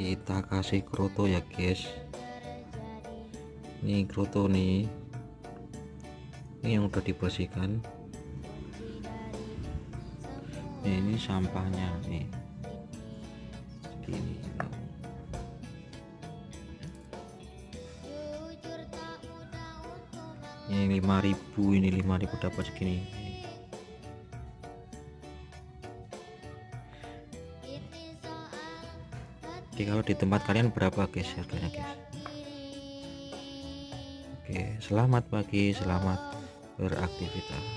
Kita kasih kroto ya guys. Nih kroto nih, ini yang udah dibersihkan. Ini sampahnya nih segini. Ini 5.000, ini 5.000 dapat segini. Oke, kalau di tempat kalian berapa guys harganya guys? Oke, selamat pagi, selamat beraktivitas.